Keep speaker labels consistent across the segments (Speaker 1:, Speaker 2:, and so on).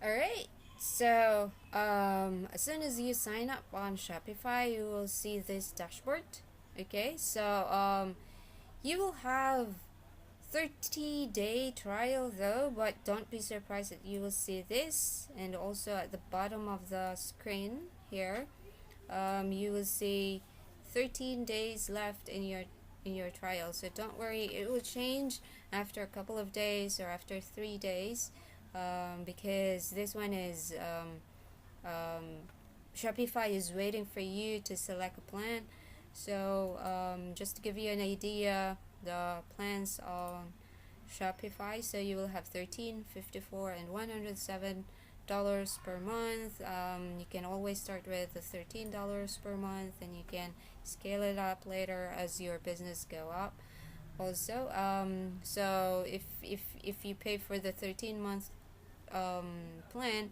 Speaker 1: Alright, so as soon as you sign up on Shopify, you will see this dashboard. Okay, so you will have 30-day trial though, but don't be surprised that you will see this. And also at the bottom of the screen here, you will see 13 days left in your trial. So don't worry, it will change after a couple of days or after 3 days, because this one is Shopify is waiting for you to select a plan. So just to give you an idea, the plans on Shopify, so you will have 13, 54, and $107 per month. You can always start with the $13 per month, and you can scale it up later as your business go up also. So if you pay for the 13-month plan,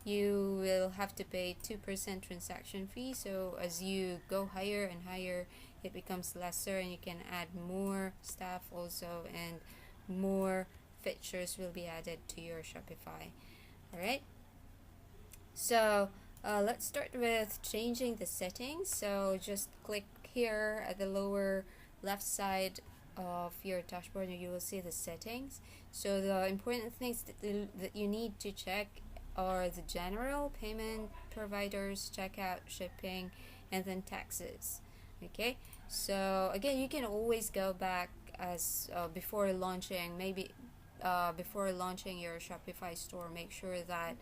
Speaker 1: you will have to pay 2% transaction fee. So as you go higher and higher, it becomes lesser, and you can add more stuff also, and more features will be added to your Shopify. Alright, so let's start with changing the settings. So just click here at the lower left side of your dashboard and you will see the settings. So the important things that you need to check are the general, payment providers, checkout, shipping, and then taxes. Okay, so again, you can always go back as before launching, maybe before launching your Shopify store, make sure that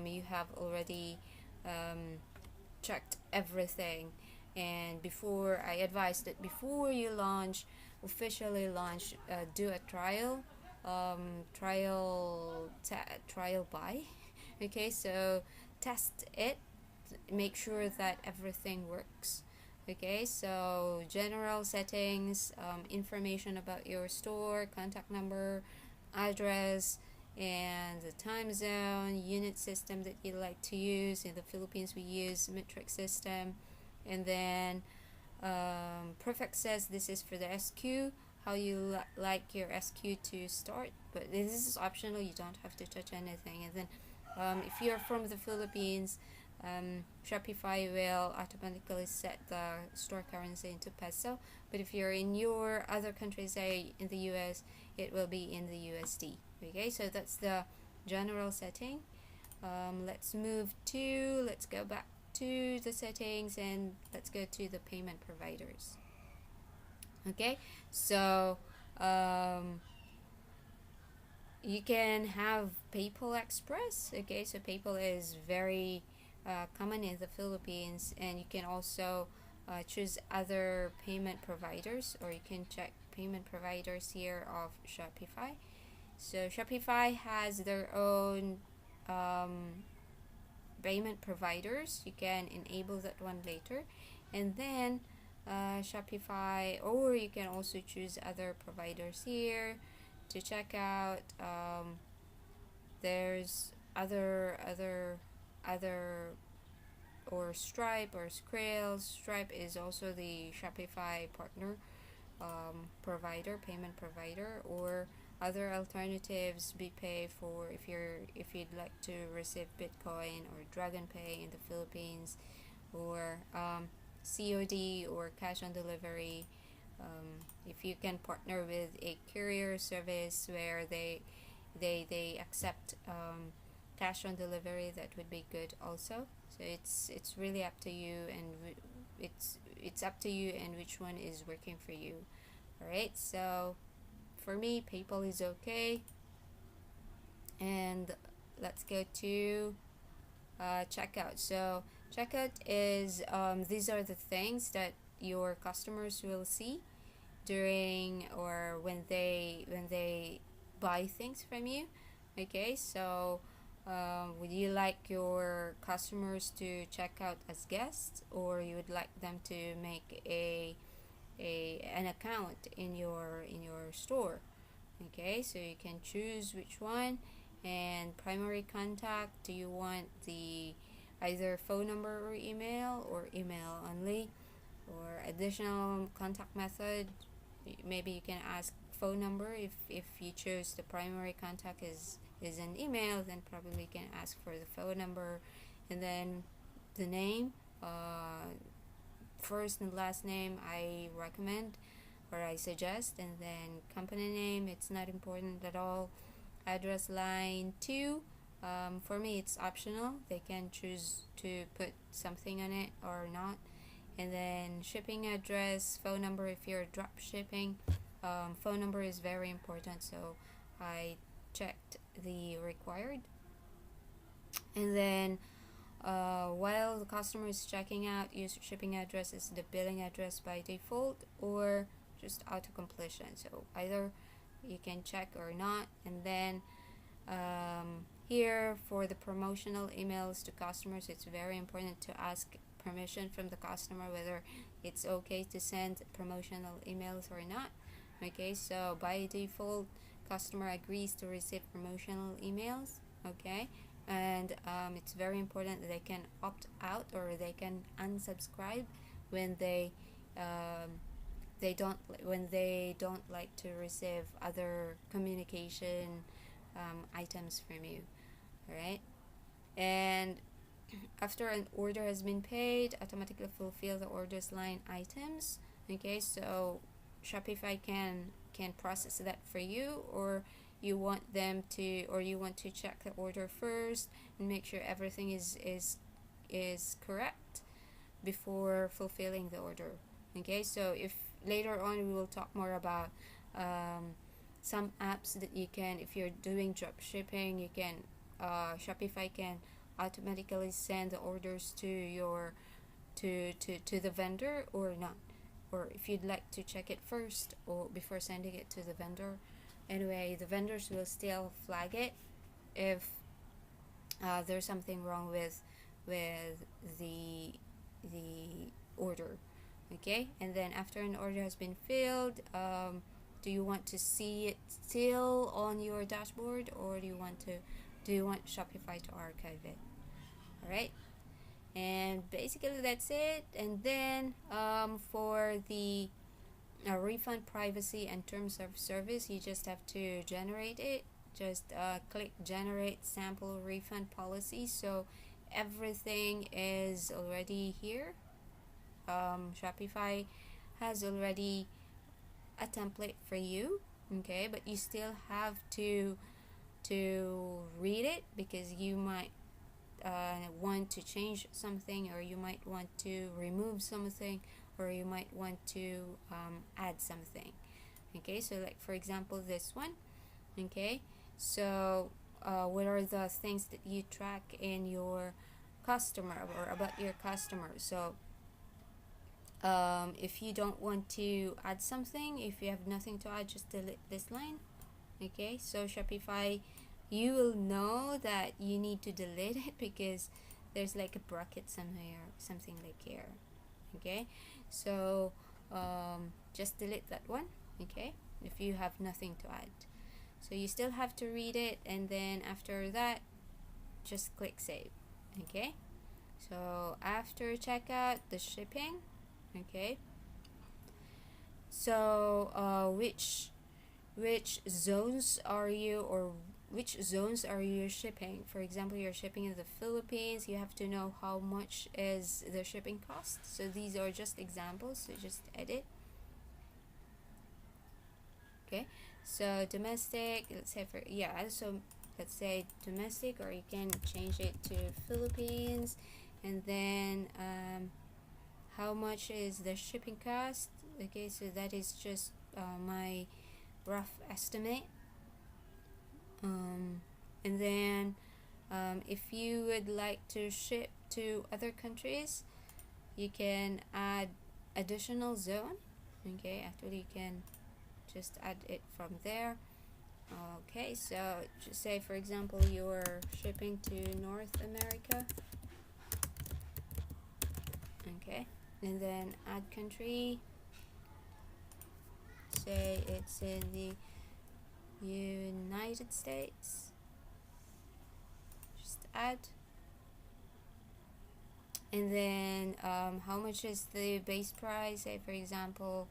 Speaker 1: you have already checked everything. And before, I advise that before you officially launch, do a trial buy. Okay, so test it, make sure that everything works. Okay, so general settings, information about your store, contact number, address, and the time zone, unit system that you like to use. In the Philippines, we use metric system. And then Perfect says this is for the SQ, how you like your SQ to start, but this is optional, you don't have to touch anything. And then if you're from the Philippines, Shopify will automatically set the store currency into peso, but if you're in your other countries, say in the US, it will be in the USD. Okay, so that's the general setting. Let's go back to the settings and let's go to the payment providers. Okay, so you can have PayPal Express. Okay, so PayPal is very common in the Philippines, and you can also choose other payment providers, or you can check payment providers here of Shopify. So Shopify has their own payment providers. You can enable that one later, and then Shopify, or you can also choose other providers here to check out. There's other or Stripe or Skrill. Stripe is also the Shopify partner payment provider, or other alternatives, BPay for if you'd like to receive Bitcoin, or Dragon Pay in the Philippines, or COD or cash on delivery. If you can partner with a courier service where they accept cash on delivery, that would be good also. So it's really up to you, and it's up to you and which one is working for you. Alright, so for me, PayPal is okay. And let's go to checkout. So checkout is these are the things that your customers will see during or when they buy things from you. Okay, so would you like your customers to check out as guests, or you would like them to make an account in your store? Okay, so you can choose which one. And primary contact, do you want the either phone number or email, or email only? Or additional contact method, maybe you can ask phone number. If you choose the primary contact is an email, then probably you can ask for the phone number, and then the name, first and last name I recommend or I suggest, and then company name, it's not important at all. Address line 2, for me it's optional, they can choose to put something on it or not. And then shipping address, phone number if you're drop shipping. Phone number is very important, so I checked the required. And then while the customer is checking out, use shipping address is the billing address by default or just auto completion, so either you can check or not. And then here for the promotional emails to customers, it's very important to ask permission from the customer whether it's okay to send promotional emails or not. Okay, so by default customer agrees to receive promotional emails. Okay, and it's very important that they can opt out or they can unsubscribe when they don't like to receive other communication items from you. All right, and after an order has been paid, automatically fulfill the orders line items. Okay, so Shopify can process that for you, or you want to check the order first and make sure everything is correct before fulfilling the order. Okay, so if later on we will talk more about some apps that you can, if you're doing drop shipping, you can Shopify can automatically send the orders to your to the vendor or not, or if you'd like to check it first or before sending it to the vendor. Anyway, the vendors will still flag it if there's something wrong with the order. Okay, and then after an order has been filled, do you want to see it still on your dashboard, or do you want Shopify to archive it? All right, and basically that's it. And then for the refund privacy and terms of service, you just have to generate it. Just click generate sample refund policy, so everything is already here. Shopify has already a template for you. Okay, but you still have to read it, because you might want to change something, or you might want to remove something, or you might want to add something. Okay, so like for example this one. Okay, so what are the things that you track in your customer or about your customer? So if you don't want to add something, if you have nothing to add, just delete this line. Okay, so Shopify, you will know that you need to delete it because there's like a bracket somewhere, something like here. Okay, so just delete that one. Okay, if you have nothing to add, so you still have to read it, and then after that just click save. Okay, so after checkout, the shipping. Okay, so which zones are you, or which zones are you shipping? For example, you're shipping in the Philippines, you have to know how much is the shipping cost. So these are just examples, so just edit. Okay, so domestic, let's say let's say domestic, or you can change it to Philippines, and then how much is the shipping cost. Okay, so that is just my rough estimate. And then if you would like to ship to other countries, you can add additional zone. Okay, actually you can just add it from there. Okay, so just say for example you're shipping to North America. Okay, and then add country, say it's in the United States, just add. And then how much is the base price? Say for example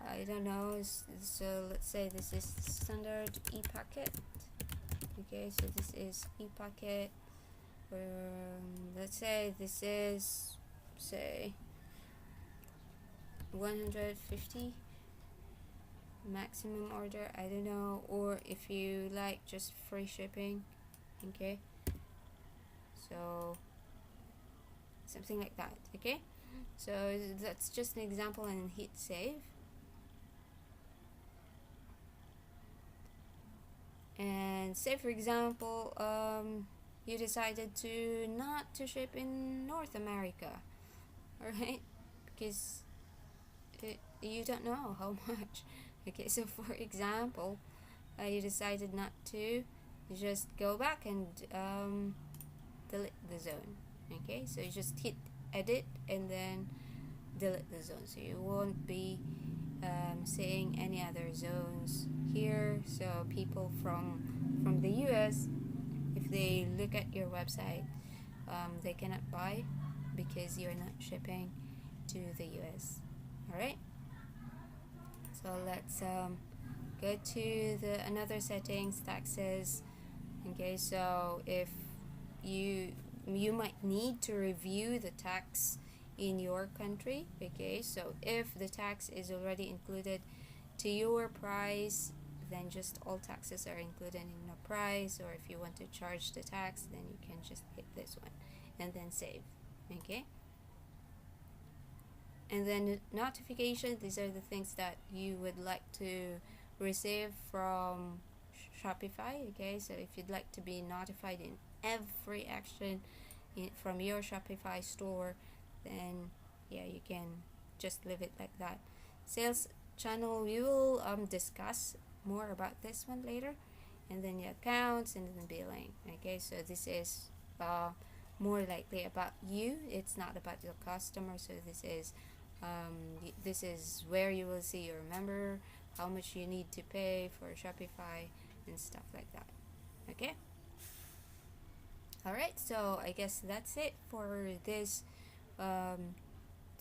Speaker 1: I don't know. So let's say this is standard e-packet. Okay, so this is e-packet. Let's say this is, say, 150 maximum order. I don't know, or if you like just free shipping. Okay, so something like that. Okay, so that's just an example, and hit save. And say for example you decided to not to ship in North America, alright, because you don't know how much. Okay, so for example you decided not to, you just go back and delete the zone. Okay, so you just hit edit and then delete the zone, so you won't be seeing any other zones here. So people from the US, if they look at your website, they cannot buy because you're not shipping to the US. Alright, so let's go to the another settings, taxes. Okay, so if you might need to review the tax in your country. Okay, so if the tax is already included to your price, then just all taxes are included in the price, or if you want to charge the tax, then you can just hit this one and then save. Okay, and then notification, these are the things that you would like to receive from Shopify. Okay, so if you'd like to be notified in every action from your Shopify store, then yeah, you can just leave it like that. Sales channel, we will discuss more about this one later. And then the accounts and then billing. Okay, so this is more likely about you, it's not about the customer. So this is where you will see your member, how much you need to pay for Shopify and stuff like that. Okay, alright, so I guess that's it for this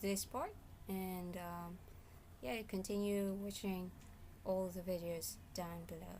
Speaker 1: this part, and yeah, continue watching all the videos down below.